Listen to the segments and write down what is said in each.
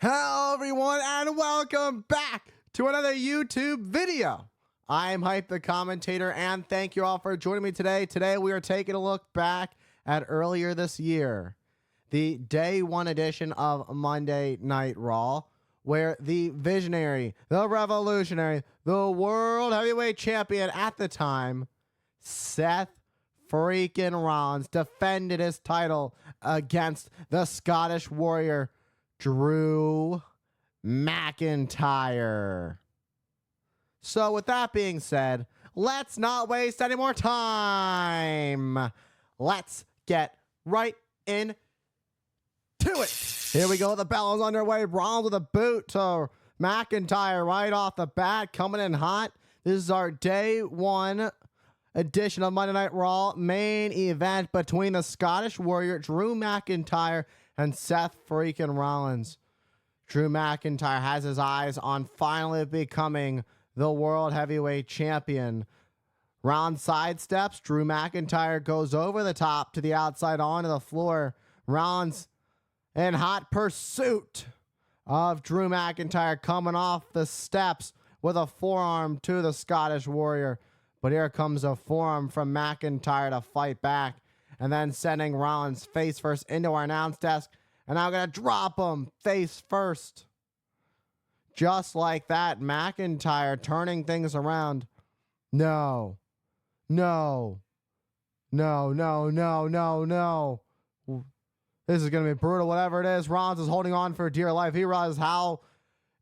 Hello everyone and welcome back to another YouTube video. I'm Hype the Commentator and thank you all for joining me today. Today we are taking a look back at earlier this year, the day one edition of Monday Night Raw, where the visionary, the revolutionary, the world heavyweight champion at the time, Seth Freakin Rollins, defended his title against the Scottish Warrior Drew McIntyre. So with that being said, let's not waste any more time. Let's get right into it. Here we go. The bell is underway. Rollins with a boot to McIntyre right off the bat, coming in hot. This is our day one edition of Monday Night Raw main event between the Scottish Warrior Drew McIntyre and Seth Freakin Rollins. Drew McIntyre has his eyes on finally becoming the world heavyweight champion. Rollins sidesteps. Drew McIntyre goes over the top to the outside onto the floor. Rollins in hot pursuit of Drew McIntyre, coming off the steps with a forearm to the Scottish Warrior. But here comes a forearm from McIntyre to fight back, and then sending Rollins face first into our announce desk. And I'm going to drop him face first. Just like that, McIntyre turning things around. No. No. No, no, no, no, no. This is going to be brutal, whatever it is. Rollins is holding on for dear life. He realizes how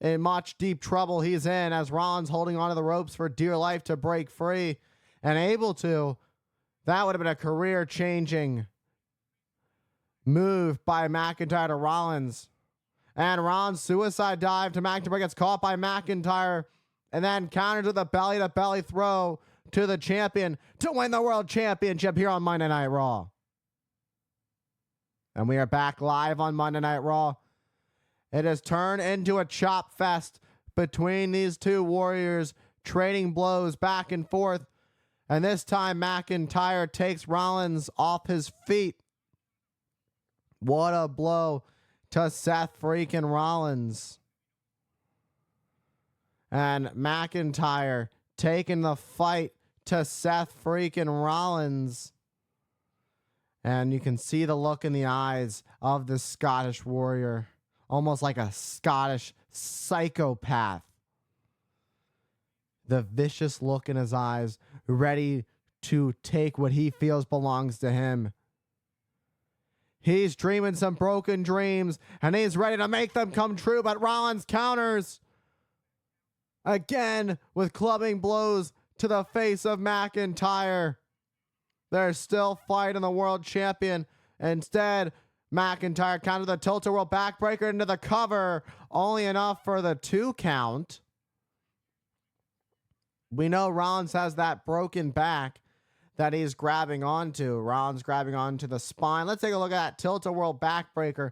in much deep trouble he's in as Rollins holding onto the ropes for dear life to break free and able to. That would have been a career-changing move by McIntyre to Rollins. And Rollins suicide dive to McIntyre, gets caught by McIntyre and then counters with a belly-to-belly throw to the champion to win the world championship here on Monday Night Raw. And we are back live on Monday Night Raw. It has turned into a chop fest between these two warriors, trading blows back and forth. And this time McIntyre takes Rollins off his feet. What a blow to Seth Freakin Rollins. And McIntyre taking the fight to Seth Freakin Rollins. And you can see the look in the eyes of the Scottish Warrior. Almost like a Scottish psychopath. The vicious look in his eyes, ready to take what he feels belongs to him. He's dreaming some broken dreams, and he's ready to make them come true, but Rollins counters again with clubbing blows to the face of McIntyre. They're still fighting the world champion. Instead, McIntyre countered the tilt-a-whirl backbreaker into the cover, only enough for the 2 count. We know Rollins has that broken back that he's grabbing onto. Rollins grabbing onto the spine. Let's take a look at that tilt-a-whirl backbreaker.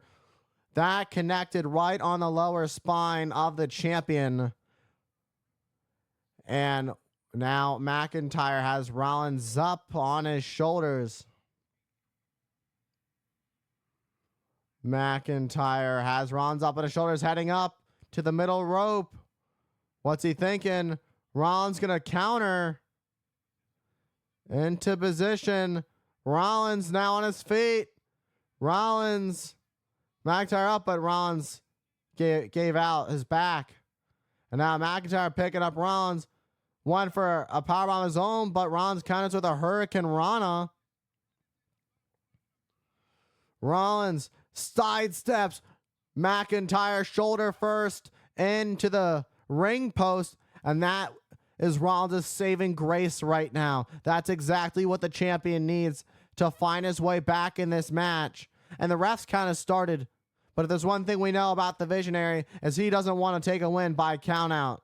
That connected right on the lower spine of the champion. And now McIntyre has Rollins up on his shoulders. McIntyre has Rollins up on his shoulders, heading up to the middle rope. What's he thinking? Rollins going to counter. Into position. Rollins now on his feet. Rollins. McIntyre up, but Rollins gave out his back. And now McIntyre picking up Rollins. One for a powerbomb of his own, but Rollins counters with a Hurricane Rana. Rollins sidesteps McIntyre shoulder first into the ring post, and that is Rollins' saving grace right now. That's exactly what the champion needs to find his way back in this match. And the refs kind of started, but if there's one thing we know about the visionary is he doesn't want to take a win by count out.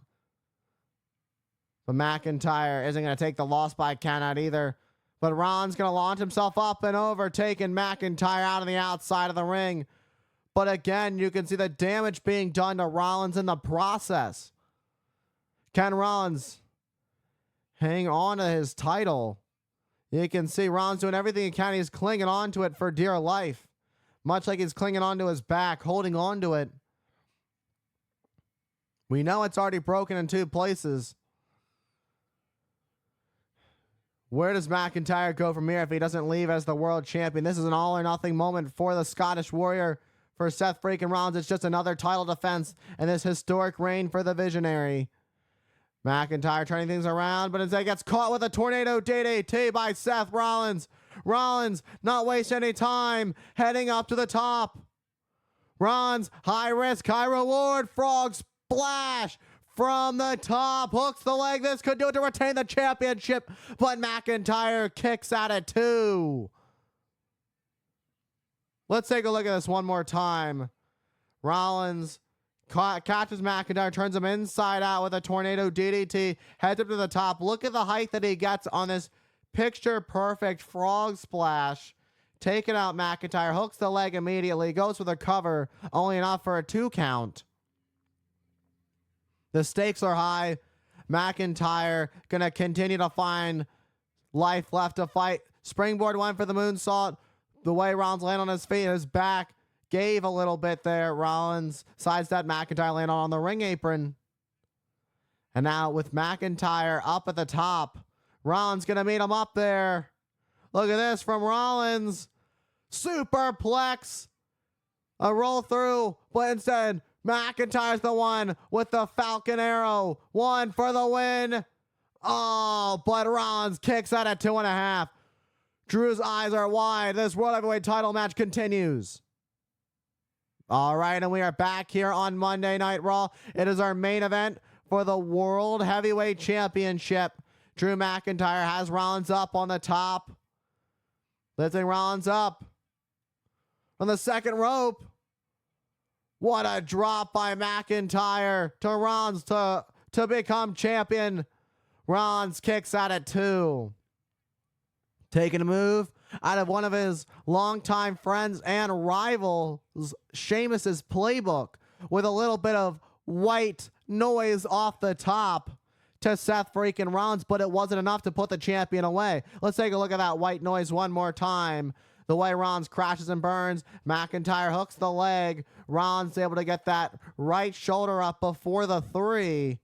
But McIntyre isn't going to take the loss by count out either. But Rollins going to launch himself up and over, taking McIntyre out on the outside of the ring. But again, you can see the damage being done to Rollins in the process. Can Rollins hang on to his title? You can see Rollins doing everything he can. He's clinging on to it for dear life. Much like he's clinging onto his back, holding on to it. We know it's already broken in 2 places. Where does McIntyre go from here if he doesn't leave as the world champion? This is an all or nothing moment for the Scottish Warrior. For Seth Freakin Rollins, it's just another title defense in this historic reign for the Visionary. McIntyre turning things around, but instead gets caught with a tornado DDT by Seth Rollins. Rollins not wasting any time, heading up to the top. Rollins, high risk, high reward, frog splash from the top, hooks the leg. This could do it to retain the championship, but McIntyre kicks out at 2. Let's take a look at this one more time. Rollins catches McIntyre, turns him inside out with a tornado DDT, heads up to the top. Look at the height that he gets on this picture-perfect frog splash. Taking out McIntyre, hooks the leg immediately, goes for the cover, only enough for a 2 count. The stakes are high. McIntyre going to continue to find life left to fight. Springboard went for the moonsault. The way Rollins landed on his feet, his back gave a little bit there. Rollins sidestepped McIntyre, landed on the ring apron. And now with McIntyre up at the top, Rollins going to meet him up there. Look at this from Rollins. Superplex. A roll through, but instead McIntyre's the one with the Falcon Arrow. 1 for the win. Oh, but Rollins kicks out at 2.5. Drew's eyes are wide. This World Heavyweight title match continues. All right, and we are back here on Monday Night Raw. It is our main event for the World Heavyweight Championship. Drew McIntyre has Rollins up on the top. Lifting Rollins up on the second rope. What a drop by McIntyre to Rollins to become champion. Rollins kicks out at 2. Taking a move out of one of his longtime friends and rivals, Sheamus's playbook, with a little bit of white noise off the top to Seth Freakin Rollins, but it wasn't enough to put the champion away. Let's take a look at that white noise one more time. The way Rollins crashes and burns, McIntyre hooks the leg. Rollins able to get that right shoulder up before the 3.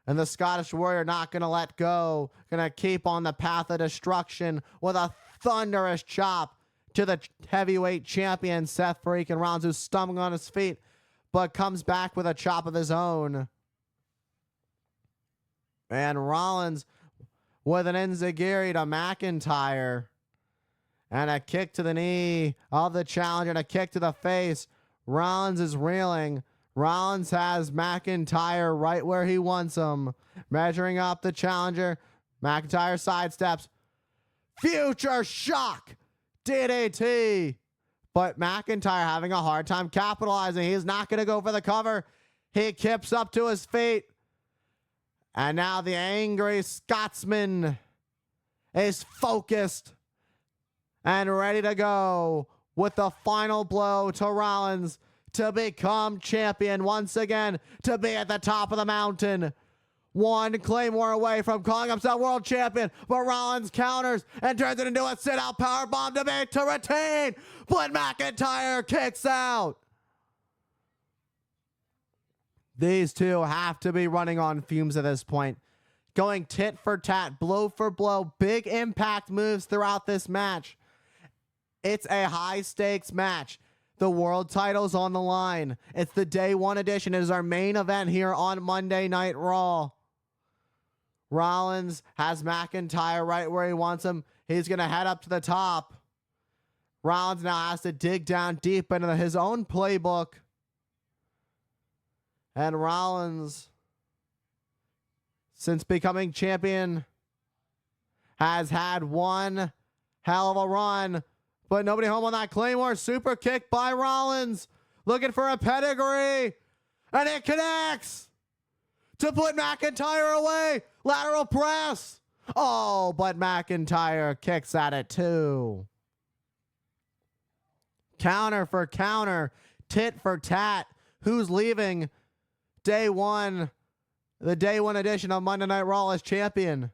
And the Scottish Warrior not going to let go. Going to keep on the path of destruction with a thunderous chop to the heavyweight champion, Seth Freakin Rollins, who's stumbling on his feet, but comes back with a chop of his own. And Rollins with an enziguri to McIntyre. And a kick to the knee of the challenger and a kick to the face. Rollins is reeling. Rollins has McIntyre right where he wants him. Measuring up the challenger. McIntyre sidesteps. Future shock. DDT. But McIntyre having a hard time capitalizing. He's not going to go for the cover. He kips up to his feet. And now the angry Scotsman is focused and ready to go with the final blow to Rollins to become champion once again, to be at the top of the mountain. 1 Claymore away from calling himself world champion, but Rollins counters and turns it into a sit-out powerbomb to retain, but McIntyre kicks out. These two have to be running on fumes at this point. Going tit for tat, blow for blow, big impact moves throughout this match. It's a high-stakes match. The world title's on the line. It's the Day 1 edition. It is our main event here on Monday Night Raw. Rollins has McIntyre right where he wants him. He's going to head up to the top. Rollins now has to dig down deep into his own playbook. And Rollins, since becoming champion, has had one hell of a run. But nobody home on that Claymore. Super kick by Rollins. Looking for a pedigree. And it connects to put McIntyre away. Lateral press. Oh, but McIntyre kicks at it too. Counter for counter. Tit for tat. Who's leaving Day 1, the Day 1 edition of Monday Night Raw as champion?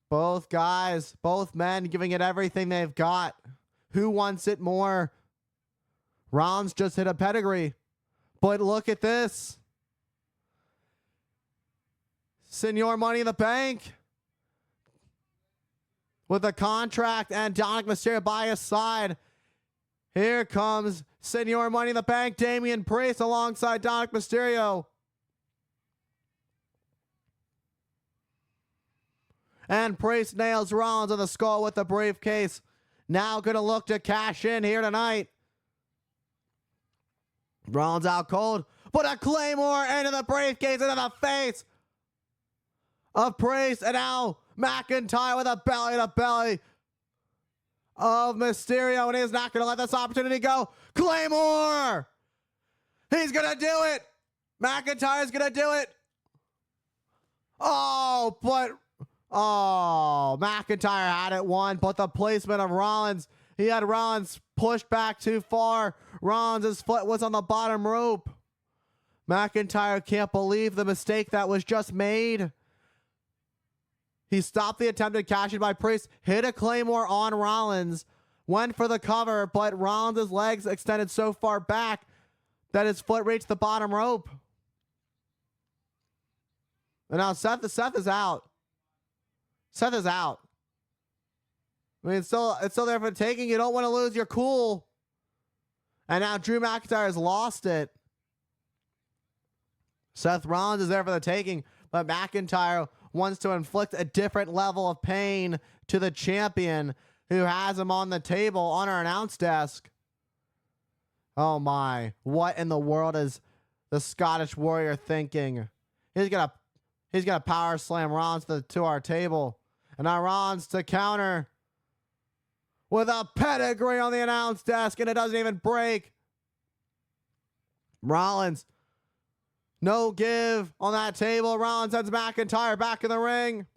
Both guys, both men giving it everything they've got. Who wants it more? Rollins just hit a pedigree, But look at this. Senor Money in the Bank with a contract and Dominic Mysterio by his side. Here comes Senor Money in the Bank, Damian Priest alongside Dominic Mysterio. And Priest nails Rollins in the skull with the briefcase. Now going to look to cash in here tonight. Rollins out cold. Put a Claymore into the briefcase, into the face of Priest. And now McIntyre with a belly-to-belly of Mysterio. And he's not going to let this opportunity go. Claymore! He's going to do it! McIntyre's going to do it! Oh, but... Oh, McIntyre had it won, but the placement of Rollins, he had Rollins pushed back too far. Rollins' foot was on the bottom rope. McIntyre can't believe the mistake that was just made. He stopped the attempted cash in by Priest, hit a Claymore on Rollins, went for the cover, but Rollins' legs extended so far back that his foot reached the bottom rope. And now Seth is out. Seth is out. I mean, it's still there for the taking. You don't want to lose your cool. And now Drew McIntyre has lost it. Seth Rollins is there for the taking, but McIntyre wants to inflict a different level of pain to the champion who has him on the table on our announce desk. Oh my, what in the world is the Scottish Warrior thinking? He's gonna power slam Rollins to our table. And now Rollins to counter with a pedigree on the announce desk, and it doesn't even break. Rollins, no give on that table. Rollins sends McIntyre back in the ring.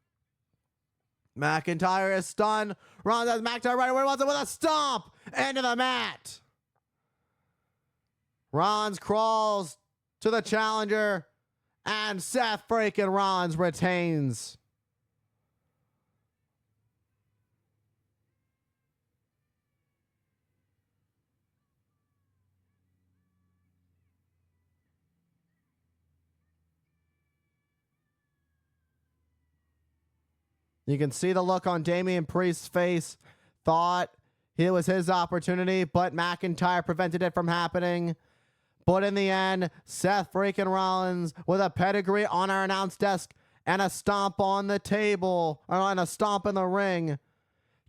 McIntyre is stunned. Rollins has McIntyre right where he wants it with a stomp into the mat. Rollins crawls to the challenger, and Seth Freakin Rollins retains. You can see the look on Damian Priest's face. Thought it was his opportunity, but McIntyre prevented it from happening. But in the end, Seth Freakin Rollins with a pedigree on our announce desk and a stomp on the table, and a stomp in the ring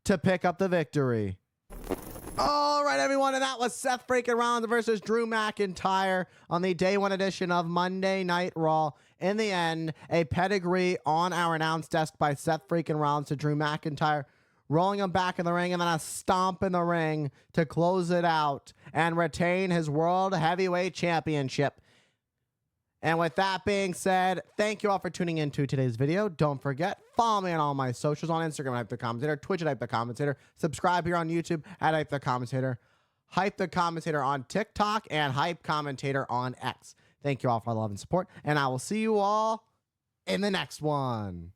to pick up the victory. All right, everyone, and that was Seth Freakin Rollins versus Drew McIntyre on the Day 1 edition of Monday Night Raw. In the end, a pedigree on our announce desk by Seth Freakin Rollins to Drew McIntyre, rolling him back in the ring, and then a stomp in the ring to close it out and retain his World Heavyweight Championship. And with that being said, thank you all for tuning into today's video. Don't forget, follow me on all my socials on Instagram at Hype the Commentator, Twitch at Hype the Commentator, subscribe here on YouTube at Hype the Commentator, Hype the Commentator on TikTok, and Hype Commentator on X. Thank you all for the love and support, and I will see you all in the next one.